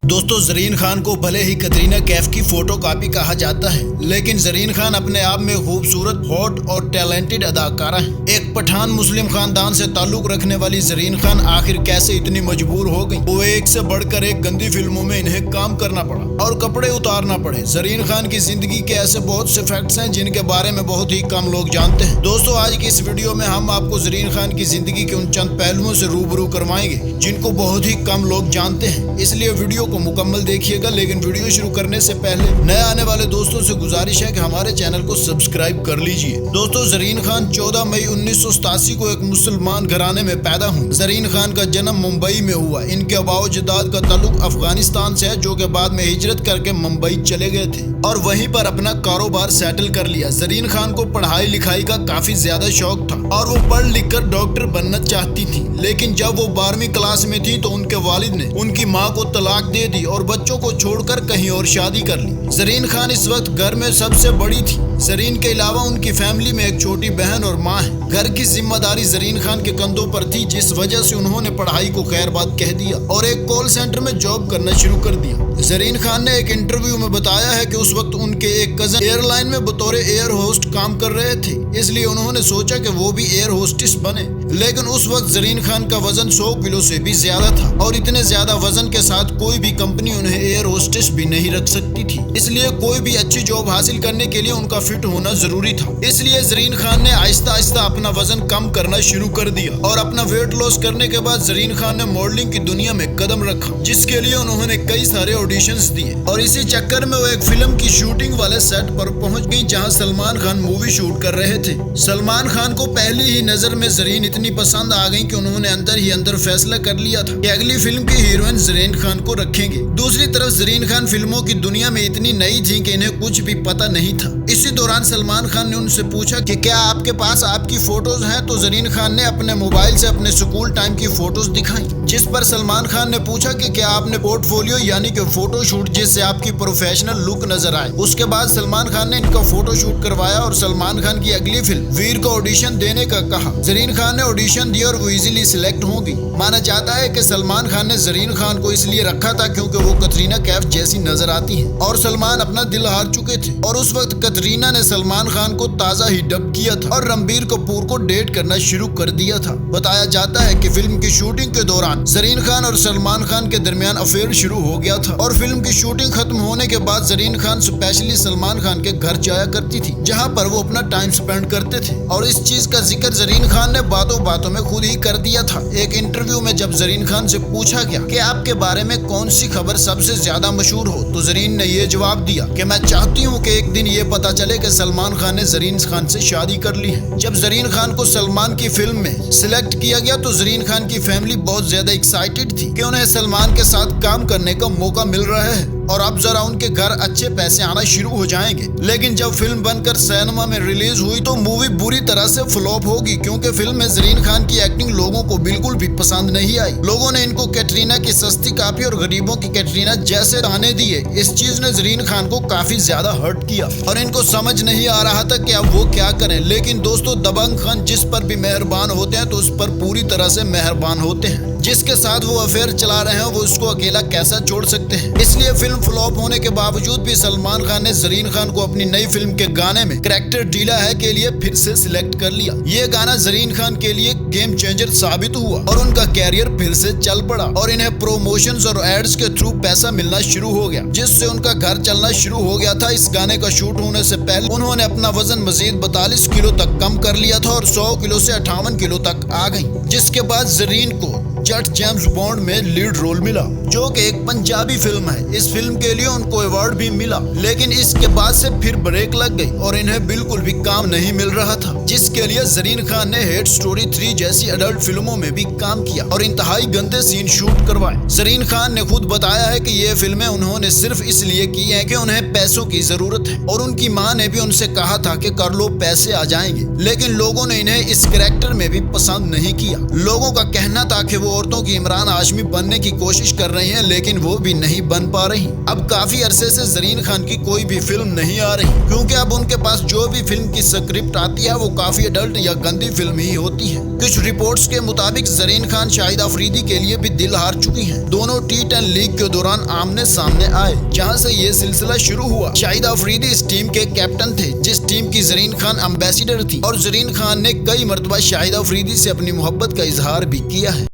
दोस्तों जरीन खान को भले ही कतरीना कैफ की फोटोकॉपी कहा जाता है, लेकिन जरीन खान अपने आप में खूबसूरत, हॉट और टैलेंटेड अदाकारा है। एक पठान मुस्लिम खानदान से ताल्लुक रखने वाली जरीन खान आखिर कैसे इतनी मजबूर हो गई। वो एक से बढ़कर एक गंदी फिल्मों में इन्हें काम करना पड़ा और कपड़े उतारना पड़े। जरीन खान की जिंदगी के ऐसे बहुत से फैक्ट्स हैं जिनके बारे में बहुत ही कम लोग जानते हैं। दोस्तों आज की इस वीडियो में हम आपको जरीन खान की जिंदगी के उन चंद पहलुओं से रूबरू करवाएंगे जिनको बहुत ही कम लोग जानते हैं, इसलिए वीडियो को मुकम्मल देखिएगा। लेकिन वीडियो शुरू करने से पहले नए आने वाले दोस्तों से गुजारिश है कि हमारे चैनल को सब्सक्राइब कर लीजिए। दोस्तों जरीन खान 14 मई 1987 को एक मुसलमान घराने में पैदा हुई। जरीन खान का जन्म मुंबई में हुआ। इनके अबाओ-जदाद का ताल्लुक अफगानिस्तान से है, जो कि बाद में हिजरत करके मुंबई चले गए थे और वहीं पर अपना कारोबार सेटल कर लिया। जरीन खान को पढ़ाई लिखाई का काफी ज्यादा शौक था और वो पढ़ लिख कर डॉक्टर बनना चाहती थी, लेकिन जब वो 12वीं क्लास में थी तो उनके वालिद ने उनकी माँ को तलाक दे दी और बच्चों को छोड़कर कहीं और शादी कर ली। जरीन खान इस वक्त घर में सबसे बड़ी थी। जरीन के अलावा उनकी फैमिली में एक छोटी बहन और माँ है। घर की जिम्मेदारी जरीन खान के कंधों पर थी, जिस वजह से उन्होंने पढ़ाई को खैर बात कह दिया और एक कॉल सेंटर में जॉब करना शुरू कर दिया। जरीन खान ने एक इंटरव्यू में बताया है कि उस वक्त उनके एक कजन एयरलाइन में बतौर एयर होस्ट काम कर रहे थे, इसलिए उन्होंने सोचा कि वो भी एयर होस्टेस बने। लेकिन उस वक्त जरीन खान का वजन 100 किलो से भी ज्यादा था और इतने ज्यादा वजन के साथ कोई भी कंपनी उन्हें एयर होस्टेस भी नहीं रख सकती थी, इसलिए कोई भी अच्छी जॉब हासिल करने के लिए उनका फिट होना जरूरी था। इसलिए जरीन खान ने आहिस्ता आहिस्ता अपना वजन कम करना शुरू कर दिया और अपना वेट लॉस करने के बाद जरीन खान ने मॉडलिंग की दुनिया में कदम रखा, जिसके लिए उन्होंने कई सारे ऑडिशंस दिए और इसी चक्कर में वो एक फिल्म की शूटिंग वाले सेट पर पहुंच गई, जहां सलमान खान मूवी शूट कर रहे थे। सलमान खान को पहली ही नजर में जरीन इतनी पसंद आ गई कि उन्होंने अंदर ही अंदर फैसला कर लिया था कि अगली फिल्म की हीरोइन जरीन खान को रखेंगे। दूसरी तरफ जरीन खान फिल्मों की दुनिया में इतनी नई थी कि इन्हें कुछ भी पता नहीं था। इसी दौरान सलमान खान ने उनसे पूछा कि क्या आपके पास आपकी फोटोज हैं, तो जरीन खान ने अपने मोबाइल से अपने स्कूल टाइम की फोटोज दिखाई, जिस पर सलमान खान ने पूछा कि क्या आपने पोर्टफोलियो यानी कि फोटो शूट जिससे आपकी प्रोफेशनल लुक नजर आए। उसके बाद सलमान खान ने इनका फोटो शूट करवाया और सलमान खान की अगली फिल्म वीर को ऑडिशन देने का कहा। जरीन खान ने ऑडिशन दिया और वो इजीली सिलेक्ट हो गई। माना जाता है कि सलमान खान ने जरीन खान को इसलिए रखा था क्योंकि वो कतरीना कैफ जैसी नजर आती है और सलमान अपना दिल हार चुके थे और उस वक्त कतरीना ने सलमान खान को ताजा ही डब किया था और रणबीर कपूर को डेट करना शुरू कर दिया था। बताया जाता है कि फिल्म की शूटिंग के दौरान जरीन खान और सलमान खान के दरमियान अफेयर शुरू हो गया था और फिल्म की शूटिंग खत्म होने के बाद जरीन खान स्पेशली सलमान खान के घर जाया करती थी, जहां पर वो अपना टाइम स्पेंड करते थे और इस चीज का जिक्र जरीन खान ने बातों बातों में खुद ही कर दिया था। एक इंटरव्यू में जब जरीन खान से पूछा गया कि आपके बारे में कौन सी खबर सबसे ज्यादा मशहूर हो, तो जरीन ने ये जवाब दिया कि मैं चाहती हूँ कि एक दिन ये पता चले कि सलमान खान ने जरीन खान से शादी कर ली है। जब जरीन खान को सलमान की फिल्म में सिलेक्ट किया गया तो जरीन खान की फैमिली बहुत ज्यादा एक्साइटेड थी कि उन्हें सलमान के साथ काम करने का मौका मिल रहा है और अब जरा उनके घर अच्छे पैसे आना शुरू हो जाएंगे। लेकिन जब फिल्म बनकर सिनेमा में रिलीज हुई तो मूवी बुरी तरह से फ्लॉप होगी, क्योंकि फिल्म में जरीन खान की एक्टिंग लोगों को बिल्कुल भी पसंद नहीं आई। लोगों ने इनको कैटरीना की सस्ती कॉपी और गरीबों की कैटरीना जैसे ताने दिए। इस चीज ने जरीन खान को काफी ज्यादा हर्ट किया और इनको समझ नहीं आ रहा था कि अब वो क्या करें। लेकिन दोस्तों दबंग खान जिस पर भी मेहरबान होते हैं तो उस पर पूरी तरह से मेहरबान होते हैं। जिसके साथ वो अफेयर चला रहे हैं वो उसको अकेला कैसा छोड़ सकते हैं। इसलिए फिल्म फ्लॉप होने के बावजूद भी सलमान खान ने जरीन खान को अपनी नई फिल्म के गाने में करैक्टर डीला है के लिए फिर से सिलेक्ट कर लिया। ये गाना जरीन खान के लिए गेम चेंजर साबित हुआ और उनका कैरियर फिर से चल पड़ा और इन्हें प्रमोशंस और एड्स के थ्रू पैसा मिलना शुरू हो गया, जिससे उनका घर चलना शुरू हो गया था। इस गाने का शूट होने से पहले उन्होंने अपना वजन मजीद 42 किलो तक कम कर लिया था और 100 किलो से 58 किलो तक आ गई, जिसके बाद जरीन को जट जेम्स बॉन्ड में लीड रोल मिला, जो कि एक पंजाबी फिल्म है। इस फिल्म के लिए उनको अवार्ड भी मिला, लेकिन इसके बाद से फिर ब्रेक लग गई और इन्हें बिल्कुल भी काम नहीं मिल रहा था, जिसके लिए जरीन खान ने हेट स्टोरी 3 जैसी अडल्ट फिल्मों में भी काम किया और इंतहाई गंदे सीन शूट करवाए। जरीन खान ने खुद बताया है कि ये फिल्में उन्होंने सिर्फ इसलिए की है कि उन्हें पैसों की जरूरत है और उनकी माँ ने भी उनसे कहा था कि कर लो पैसे आ जाएंगे, लेकिन लोगों ने इन्हें इस कैरेक्टर में भी पसंद नहीं किया। लोगों का कहना था कि वो औरतों की इमरान हाशमी बनने की कोशिश कर रही हैं, लेकिन वो भी नहीं बन पा रही। अब काफी अरसे से जरीन खान की कोई भी फिल्म नहीं आ रही, क्योंकि अब उनके पास जो भी फिल्म की स्क्रिप्ट आती है वो काफी अडल्ट या गंदी फिल्म ही होती है। कुछ रिपोर्ट्स के मुताबिक जरीन खान शाहिद अफरीदी के लिए भी दिल हार चुकी हैं। दोनों T10 लीग के दौरान आमने सामने आए, जहां से ये सिलसिला शुरू हुआ। शाहिद अफरीदी इस टीम के कैप्टन थे, जिस टीम की जरीन खान एम्बेसडर थी, और जरीन खान ने कई मरतबा शाहिद अफरीदी से अपनी मोहब्बत का इजहार भी किया है।